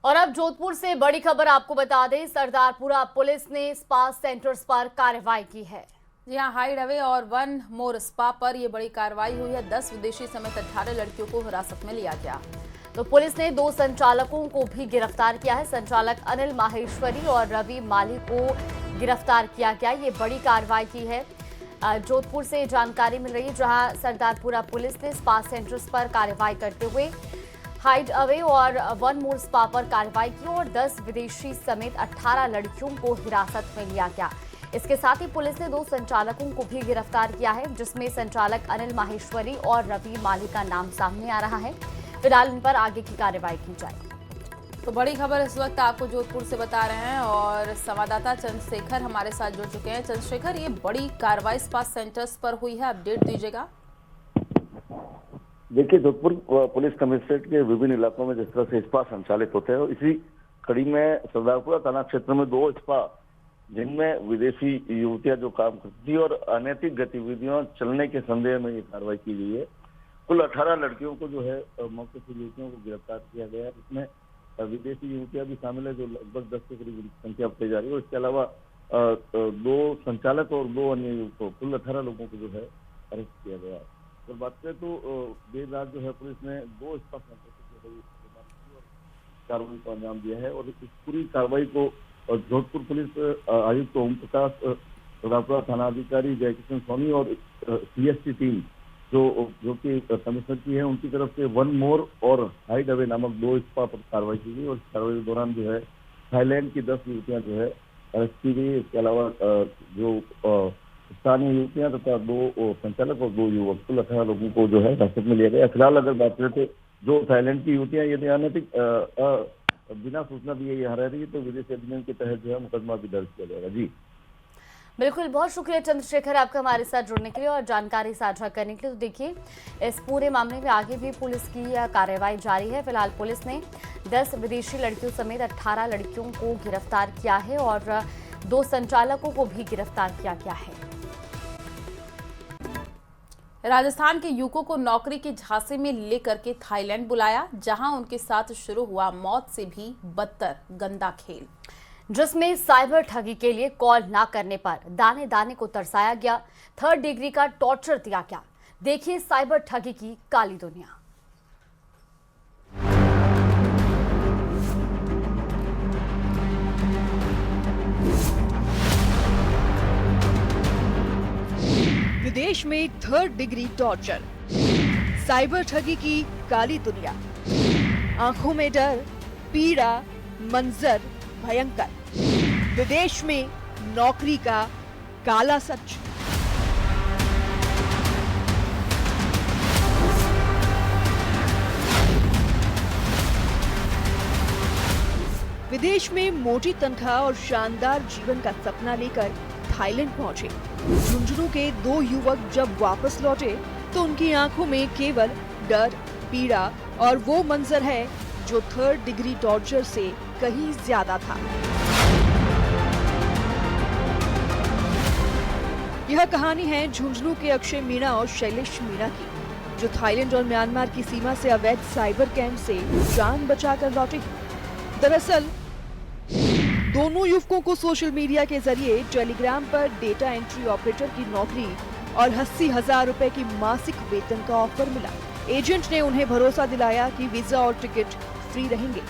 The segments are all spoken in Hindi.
और अब जोधपुर से बड़ी खबर आपको बता दें, सरदारपुरा पुलिस ने स्पा सेंटर्स पर कार्रवाई की है। जी हाँ, हाइड अवे और वन मोर स्पा पर यह बड़ी कार्रवाई हुई है। 10 विदेशी समेत 18 लड़कियों को हिरासत में लिया गया। तो पुलिस ने 2 संचालकों को भी गिरफ्तार किया है। संचालक अनिल माहेश्वरी और रवि माली को गिरफ्तार किया गया। ये बड़ी कार्रवाई की है। जोधपुर से जानकारी मिल रही है, जहां सरदारपुरा पुलिस ने स्पा सेंटर्स पर कार्रवाई करते हुए हाइड अवे और वन मोर स्पा पर कार्रवाई की और 10 विदेशी समेत 18 लड़कियों को हिरासत में लिया गया। इसके साथ ही पुलिस ने 2 संचालकों को भी गिरफ्तार किया है, जिसमें संचालक अनिल माहेश्वरी और रवि माली का नाम सामने आ रहा है। फिलहाल इन पर आगे की कार्रवाई की जाएगी। तो बड़ी खबर इस वक्त आपको जोधपुर से बता रहे हैं और संवाददाता चंद्रशेखर हमारे साथ जुड़ चुके हैं। चंद्रशेखर, ये बड़ी कार्रवाई स्पा सेंटर्स पर हुई है, अपडेट दीजिएगा। देखिए, जोधपुर पुलिस कमिश्नरेट के विभिन्न इलाकों में जिस तरह से स्पा संचालित होते हैं, इसी कड़ी में सरदारपुरा थाना क्षेत्र में 2 स्पा जिनमें विदेशी युवतियां जो काम करती थी और अनैतिक गतिविधियों चलने के संदेह में ये कार्रवाई की गई है। कुल 18 लड़कियों को जो है मौके से युवतियों को गिरफ्तार किया गया है। इसमें विदेशी युवतियां भी शामिल है, जो लगभग 10 के करीब संख्या बताई जा रही है। इसके अलावा 2 संचालक और 2 अन्य युवकों, कुल 18 लोगों को जो है अरेस्ट किया गया है। तो बात करें तो देर रात जो है पुलिस ने 2 स्पा सेंटर से कार्रवाई को अंजाम दिया है और इस पूरी कार्रवाई को जोधपुर पुलिस आयुक्त ओम प्रकाश, सरदारपुरा थाना अधिकारी जयकिशन सोनी और CST टीम जो कि कमिश्नर की है, उनकी तरफ से वन मोर और हाइड अवे नामक 2 स्पा पर कार्रवाई की गई और इस कार्रवाई के दौरान जो है थाईलैंड की 10 युवतियां जो है अरेस्ट की गई। इसके अलावा जो स्थानीय युवतियां तथा 2 संचालक और 2 युवक, कुल 18 लोगों को जो है हिरासत में लिया गया। फिलहाल अगर बात करें तो जो थाईलैंड की युवतियां यदि अनैतिक बिना सूचना दिए यहाँ रह रही है तो विदेशी अधिनियम के तहत जो है मुकदमा भी दर्ज किया जाएगा। जी बिल्कुल, बहुत शुक्रिया चंद्रशेखर आपका हमारे साथ जुड़ने के लिए और जानकारी साझा करने के लिए। तो देखिए, इस पूरे मामले में आगे भी पुलिस की कार्रवाई जारी है। फिलहाल पुलिस ने 10 विदेशी लड़कियों समेत 18 लड़कियों को गिरफ्तार किया है और 2 संचालकों को भी गिरफ्तार किया गया है। राजस्थान के युवकों को नौकरी की झांसे में लेकर के थाईलैंड बुलाया, जहां उनके साथ शुरू हुआ मौत से भी बदतर गंदा खेल, जिसमें साइबर ठगी के लिए कॉल ना करने पर दाने दाने को तरसाया गया। 3rd डिग्री का टॉर्चर दिया गया। देखिए साइबर ठगी की काली दुनिया। विदेश में 3rd डिग्री टॉर्चर, साइबर ठगी की काली दुनिया, आंखों में डर, पीड़ा, मंजर भयंकर, विदेश में नौकरी का काला सच। विदेश में मोटी तनख्वाह और शानदार जीवन का सपना लेकर थाईलैंड पहुंचे झुंझुनू के 2 युवक जब वापस लौटे तो उनकी आंखों में केवल डर, पीड़ा और वो मंजर है जो 3rd डिग्री टॉर्चर से कहीं ज्यादा था। यह कहानी है झुंझुनू के अक्षय मीणा और शैलेश मीणा की, जो थाईलैंड और म्यांमार की सीमा से अवैध साइबर कैंप से जान बचाकर लौटे। दरअसल दोनों युवकों को सोशल मीडिया के जरिए टेलीग्राम पर डेटा एंट्री ऑपरेटर की नौकरी और 80,000 रुपए की मासिक वेतन का ऑफर मिला। एजेंट ने उन्हें भरोसा दिलाया कि वीजा और टिकट फ्री रहेंगे।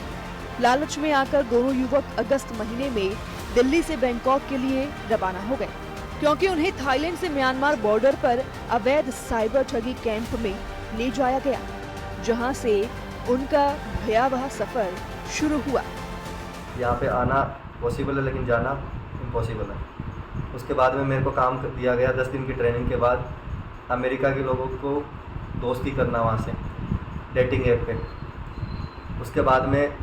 लालच में आकर दोनों युवक अगस्त महीने में दिल्ली से बैंकॉक के लिए रवाना हो गए, क्योंकि उन्हें थाईलैंड से म्यांमार बॉर्डर पर अवैध साइबर ठगी कैंप में ले जाया गया, जहां से उनका भयावह सफर शुरू हुआ। यहाँ पे आना पॉसिबल है लेकिन जाना इम्पॉसिबल है। उसके बाद में मेरे को काम दिया गया 10 दिन की ट्रेनिंग के बाद अमेरिका के लोगों को दोस्ती करना वहाँ से डेटिंग ऐप पे। उसके बाद में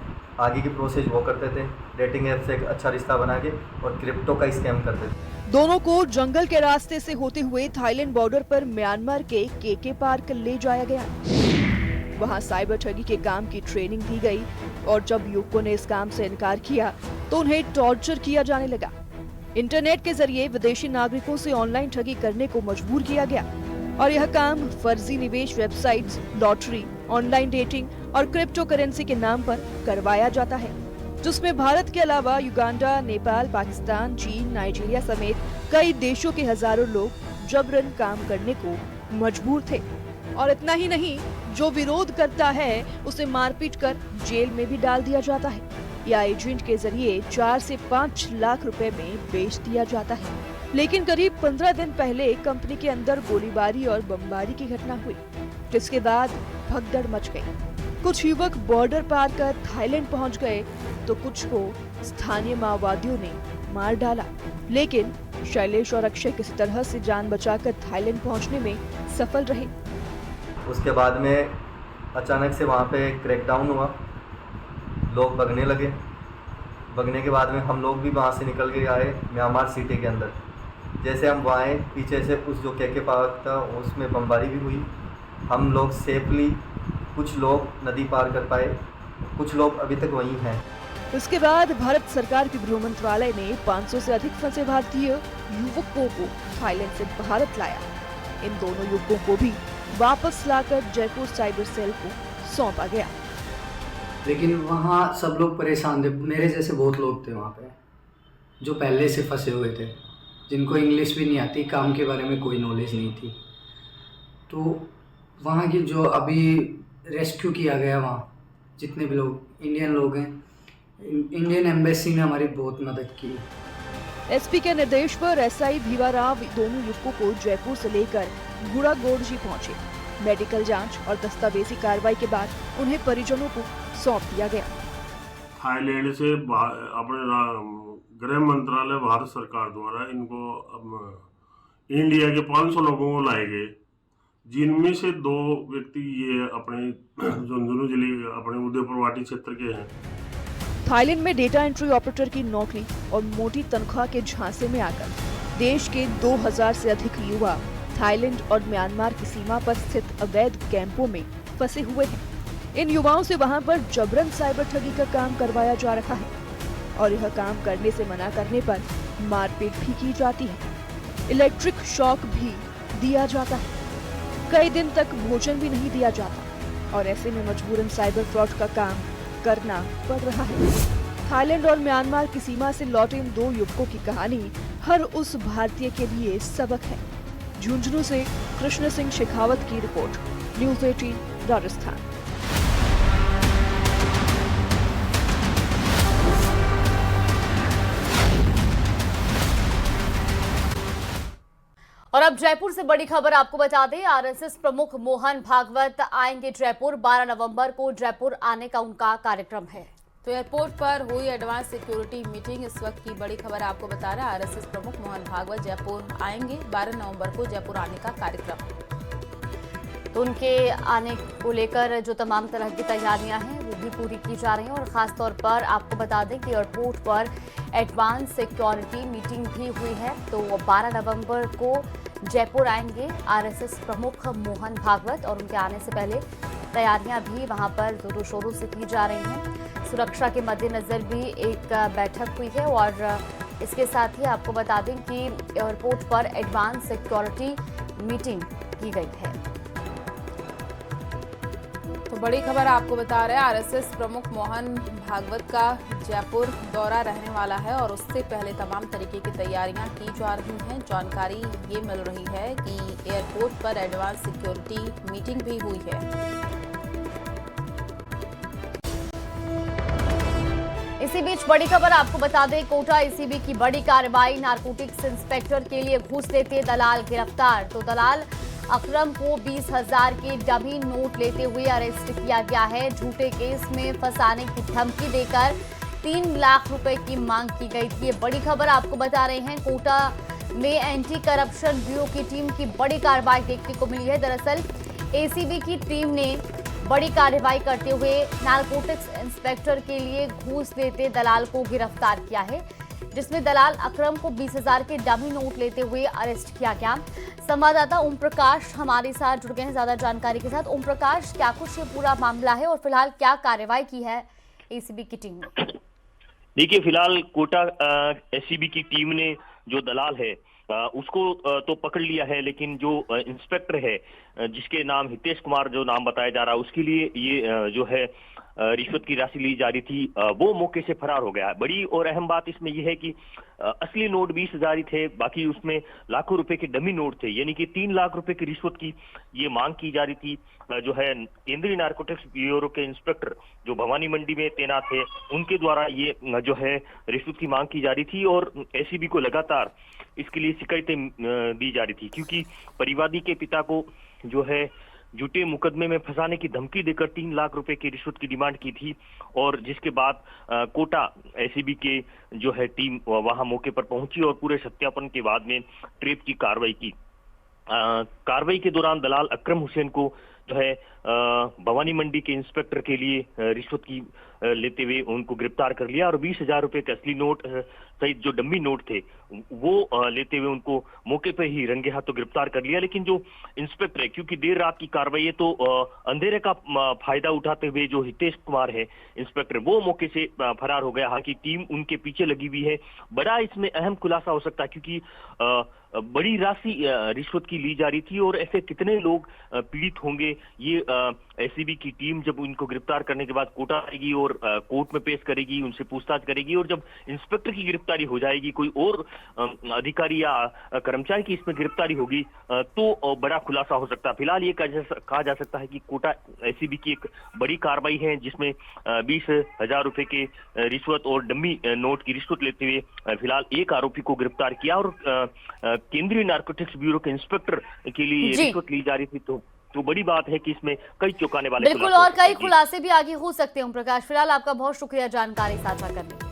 आगे की प्रोसेस वो करते थे, डेटिंग ऐप से एक अच्छा रिश्ता बना के और क्रिप्टो का स्कैम करते थे। दोनों को जंगल के रास्ते से होते हुए थाईलैंड बॉर्डर पर म्यांमार के केके पार्क ले जाया गया। वहां साइबर ठगी के काम की ट्रेनिंग दी गई और जब युवकों ने इस काम से इनकार किया तो उन्हें टॉर्चर किया जाने लगा। इंटरनेट के जरिए विदेशी नागरिकों से ऑनलाइन ठगी करने को मजबूर किया गया और यह काम फर्जी निवेश वेबसाइट्स, लॉटरी, ऑनलाइन डेटिंग और क्रिप्टो करेंसी के नाम पर करवाया जाता है, जिसमें भारत के अलावा युगांडा, नेपाल, पाकिस्तान, चीन, नाइजीरिया समेत कई देशों के हजारों लोग जबरन काम करने को मजबूर थे। और इतना ही नहीं, जो विरोध करता है उसे मारपीट कर जेल में भी डाल दिया जाता है या एजेंट के जरिए 4 से 5 लाख रुपए में बेच दिया जाता है। लेकिन करीब 15 दिन पहले कंपनी के अंदर गोलीबारी और बमबारी की घटना हुई, जिसके बाद भगदड़ मच गई। कुछ युवक बॉर्डर पार कर थाईलैंड पहुंच गए तो कुछ को स्थानीय माओवादियों ने मार डाला। लेकिन शैलेश और अक्षय किसी तरह से जान बचाकर थाईलैंड पहुंचने में सफल रहे। उसके बाद में अचानक से वहाँ पे क्रैकडाउन हुआ, लोग भगने लगे। भगने के बाद में हम लोग भी वहाँ से निकल के आए म्यांमार सिटी के अंदर। जैसे हम वहाँ आए, पीछे से उस जो के पार्क था उसमें बमबारी भी हुई। हम लोग सेफली, कुछ लोग नदी पार कर पाए, कुछ लोग अभी तक वहीं हैं। इसके बाद भारत सरकार के गृह मंत्रालय ने 500 से अधिक फंसे भारतीय युवकों को थाईलैंड से भारत लाया। इन दोनों युवकों को भी वापस लाकर जयपुर साइबर सेल को सौंपा गया। लेकिन वहाँ सब लोग परेशान थे। मेरे जैसे बहुत लोग थे वहाँ पे जो पहले से फंसे हुए थे, जिनको इंग्लिश भी नहीं आती, काम के बारे में कोई नॉलेज नहीं थी। तो वहाँ की जो अभी रेस्क्यू किया गया, वहाँ जितने भी लोग इंडियन लोग हैं, इंडियन एम्बेसी ने हमारी बहुत मदद की। एसपी के निर्देश पर एसआई भीवाराव दोनों युवकों को जयपुर से लेकर गुड़ागोड़जी पहुंचे। मेडिकल जांच और दस्तावेजी कार्रवाई के बाद उन्हें परिजनों को सौंप दिया गया। थाईलैंड से अपने गृह मंत्रालय भारत सरकार द्वारा इनको इंडिया के 500 लोगों को लाए गए, जिनमें से 2 व्यक्ति ये अपने झुंझुनू जिले अपने उदयपुरवाटी क्षेत्र के हैं। थाईलैंड में डेटा एंट्री ऑपरेटर की नौकरी और मोटी तनख्वाह के झांसे में आकर देश के 2000 से अधिक युवा थाईलैंड और म्यांमार की सीमा पर स्थित अवैध कैंपों में फंसे हुए हैं। इन युवाओं से वहां पर जबरन साइबर ठगी का काम करवाया जा रहा है और यह काम करने से मना करने पर मारपीट भी की जाती है। इलेक्ट्रिक शॉक भी दिया जाता है। कई दिन तक भोजन भी नहीं दिया जाता और ऐसे में मजबूरन साइबर फ्रॉड का काम करना पड़ रहा है। थाईलैंड और म्यांमार की सीमा से लौटे इन 2 युवकों की कहानी हर उस भारतीय के लिए सबक है। झुंझुनू से कृष्ण सिंह शेखावत की रिपोर्ट, न्यूज़ 18 राजस्थान। और अब जयपुर से बड़ी खबर आपको बता दें, आरएसएस प्रमुख मोहन भागवत आएंगे जयपुर। 12 नवंबर को जयपुर आने का उनका कार्यक्रम है। तो एयरपोर्ट पर हुई एडवांस सिक्योरिटी मीटिंग इस वक्त की बड़ी खबर आपको बता रहा है। आरएसएस प्रमुख मोहन भागवत जयपुर आएंगे, 12 नवंबर को जयपुर आने का कार्यक्रम है। तो उनके आने को लेकर जो तमाम तरह की तैयारियां हैं वो भी पूरी की जा रही हैं और खास तौर पर आपको बता दें कि एयरपोर्ट पर एडवांस सिक्योरिटी मीटिंग भी हुई है। तो 12 नवंबर को जयपुर आएंगे आरएसएस प्रमुख मोहन भागवत और उनके आने से पहले तैयारियां भी वहां पर जोरों शोरों से की जा रही हैं। सुरक्षा के मद्देनजर भी एक बैठक हुई है और इसके साथ ही आपको बता दें कि एयरपोर्ट पर एडवांस सिक्योरिटी मीटिंग की गई है। तो बड़ी खबर आपको बता रहे हैं, आरएसएस प्रमुख मोहन भागवत का जयपुर दौरा रहने वाला है और उससे पहले तमाम तरीके की तैयारियां की जा रही हैं। जानकारी ये मिल रही है कि एयरपोर्ट पर एडवांस सिक्योरिटी मीटिंग भी हुई है। इसी बीच बड़ी खबर आपको बता दें, कोटा एसीबी की बड़ी कार्रवाई, नारकोटिक्स इंस्पेक्टर के लिए घूस देते दलाल गिरफ्तार। तो दलाल अकरम को 20,000 के डमी नोट लेते हुए अरेस्ट किया गया है। झूठे केस में फंसाने की धमकी देकर 3 लाख रुपए की मांग की गई थी। ये बड़ी खबर आपको बता रहे हैं, कोटा में एंटी करप्शन ब्यूरो की टीम की बड़ी कार्रवाई देखने को मिली है। दरअसल एसीबी की टीम ने बड़ी कार्रवाई करते हुए नारकोटिक्स इंस्पेक्टर के लिए घूस देते दलाल को गिरफ्तार किया है, जिसमें दलाल अकरम को 20,000 के डमी नोट लेते हुए अरेस्ट किया गया। संवाददाता ओम प्रकाश हमारे साथ जुड़ गए हैं ज्यादा जानकारी के साथ। ओम प्रकाश, क्या कुछ ये पूरा मामला है और फिलहाल क्या कार्रवाई की है एसीबी की टीम ने? देखिए, फिलहाल कोटा एसीबी की टीम ने जो दलाल है उसको तो पकड़ लिया है, लेकिन जो इंस्पेक्टर है जिसके नाम हितेश कुमार जो नाम बताया जा रहा है, उसके लिए ये जो है रिश्वत की राशि ली जा रही थी, वो मौके से फरार हो गया है। बड़ी और अहम बात इसमें यह है कि असली नोट 20,000 ही थे, बाकी उसमें लाखों रुपए के डमी नोट थे, यानी कि 3 लाख रुपए की रिश्वत की ये मांग की जा रही थी। जो है केंद्रीय नारकोटिक्स ब्यूरो के इंस्पेक्टर जो भवानी मंडी में तैनात थे, उनके द्वारा ये जो है रिश्वत की मांग की जा रही थी और एसीबी को लगातार इसके लिए शिकायतें दी जा रही थी, क्योंकि परिवादी के पिता को जो है झूठे मुकदमे में फंसाने की धमकी देकर 3 लाख रुपए की रिश्वत की डिमांड की थी, और जिसके बाद कोटा एसीबी के जो है टीम वहां मौके पर पहुंची और पूरे सत्यापन के बाद में ट्रेप की कार्रवाई की। कार्रवाई के दौरान दलाल अकरम हुसैन को जो है भवानी मंडी के इंस्पेक्टर के लिए रिश्वत की लेते हुए उनको गिरफ्तार कर लिया और 20,000 रुपए के असली नोट सहित जो डम्मी नोट थे वो लेते हुए उनको मौके पर ही रंगे हाथों गिरफ्तार कर लिया। लेकिन जो इंस्पेक्टर है, क्योंकि देर रात की कार्रवाई है, तो अंधेरे का फायदा उठाते हुए जो हितेश कुमार है इंस्पेक्टर, वो मौके से फरार हो गया। हालांकि टीम उनके पीछे लगी हुई है। बड़ा इसमें अहम खुलासा हो सकता है, क्योंकि बड़ी राशि रिश्वत की ली जा रही थी और ऐसे कितने लोग पीड़ित होंगे। ये एसीबी की टीम जब उनको गिरफ्तार करने के बाद कोटा आएगी और कोर्ट में पेश करेगी, उनसे पूछताछ करेगी, और जब इंस्पेक्टर की गिरफ्तारी हो जाएगी, कोई और अधिकारी या कर्मचारी की इसमें गिरफ्तारी होगी, तो बड़ा खुलासा हो सकता है। फिलहाल ये कहा जा सकता है कि कोटा एसीबी की एक बड़ी कार्रवाई है, जिसमें 20,000 रुपए के रिश्वत और डम्मी नोट की रिश्वत लेते हुए फिलहाल एक आरोपी को गिरफ्तार किया और केंद्रीय नारकोटिक्स ब्यूरो के इंस्पेक्टर के लिए रिश्वत ली जा रही थी। तो बड़ी बात है कि इसमें कई चौंकाने वाले बिल्कुल, और कई खुलासे भी आगे हो सकते हैं। ओम प्रकाश, फिलहाल आपका बहुत शुक्रिया जानकारी साझा करने के लिए।